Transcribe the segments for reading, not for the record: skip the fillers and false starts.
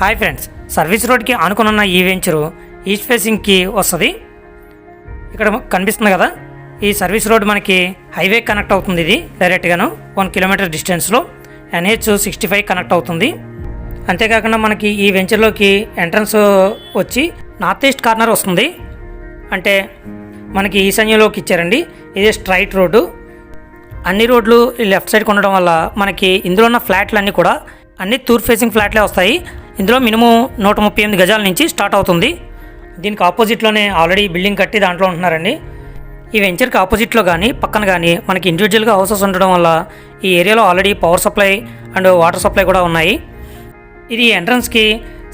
Hi friends, service రోడ్కి ఆనుకున్న ఈ venture east ఫేసింగ్కి వస్తుంది. ఇక్కడ కనిపిస్తుంది కదా, ఈ సర్వీస్ రోడ్ మనకి హైవే కనెక్ట్ అవుతుంది. ఇది డైరెక్ట్గాను 1 కిలోమీటర్ డిస్టెన్స్లో NH65 కనెక్ట్ అవుతుంది. అంతేకాకుండా మనకి ఈ వెంచర్లోకి ఎంట్రన్స్ వచ్చి నార్త్ ఈస్ట్ కార్నర్ వస్తుంది. అంటే మనకి ఈశాన్యంలోకి ఇచ్చారండి. ఇది స్ట్రైట్ రోడ్డు. అన్ని రోడ్లు లెఫ్ట్ సైడ్కి ఉండడం వల్ల మనకి ఇందులో ఉన్న ఫ్లాట్లు అన్నీ కూడా అన్ని తూర్పు ఫేసింగ్ ఫ్లాట్లే వస్తాయి. ఇందులో మినిమం 138 గజాల నుంచి స్టార్ట్ అవుతుంది. దీనికి ఆపోజిట్లోనే ఆల్రెడీ బిల్డింగ్ కట్టి దాంట్లో ఉంటున్నారండి. ఈ వెంచర్కి ఆపోజిట్లో కానీ పక్కన కానీ మనకి ఇండివిజువల్గా హౌసెస్ ఉండడం వల్ల ఈ ఏరియాలో already power supply and water supply కూడా ఉన్నాయి. ఇది ఎంట్రన్స్కి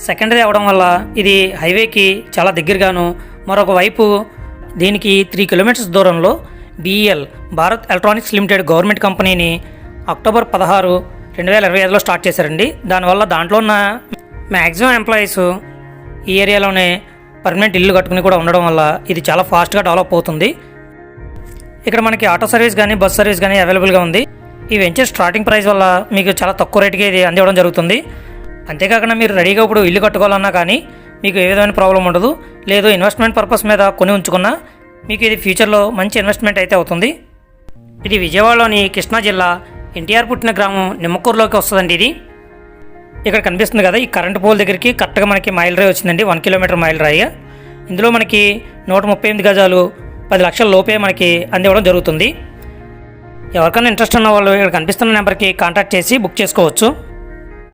సెకండరీ అవ్వడం వల్ల ఇది హైవేకి చాలా దగ్గరగాను, మరొక వైపు దీనికి 3 కిలోమీటర్స్ దూరంలో BEL Bharat electronics limited government కంపెనీని అక్టోబర్ 16, 2025లో స్టార్ట్ చేశారండి. దానివల్ల దాంట్లో ఉన్న మ్యాక్సిమం ఎంప్లాయీస్ ఈ ఏరియాలోనే పర్మనెంట్ ఇల్లు కట్టుకుని కూడా ఉండడం వల్ల ఇది చాలా ఫాస్ట్గా డెవలప్ అవుతుంది. ఇక్కడ మనకి ఆటో సర్వీస్ కానీ బస్ సర్వీస్ కానీ అవైలబుల్గా ఉంది. ఈ వెంచర్ స్టార్టింగ్ ప్రైస్ వల్ల మీకు చాలా తక్కువ రేటుకి ఇది అందివ్వడం జరుగుతుంది. అంతేకాకుండా మీరు రెడీగా ఇప్పుడు ఇల్లు కట్టుకోవాలన్నా కానీ మీకు ఏ విధమైన ప్రాబ్లం ఉండదు. లేదు ఇన్వెస్ట్మెంట్ పర్పస్ మీద కొని ఉంచుకున్నా మీకు ఇది ఫ్యూచర్లో మంచి ఇన్వెస్ట్మెంట్ అయితే అవుతుంది. ఇది విజయవాడలోని కృష్ణా జిల్లా ఎన్టీఆర్ పుట్టిన గ్రామం నిమ్మకూరులోకి వస్తుందండి. ఇది ఇక్కడ కనిపిస్తుంది కదా, ఈ కరెంట్ పోల్ దగ్గరికి కరెక్ట్గా మనకి మైల్ డ్రైవ్ వచ్చిందండి. 1 కిలోమీటర్ మైల్ డ్రైవ్. ఇందులో మనకి 138 గజాలు 10 లక్షల లోపే మనకి అందివ్వడం జరుగుతుంది. ఎవరికైనా ఇంట్రెస్ట్ ఉన్న వాళ్ళు ఇక్కడ కనిపిస్తున్న నెంబర్కి కాంటాక్ట్ చేసి బుక్ చేసుకోవచ్చు.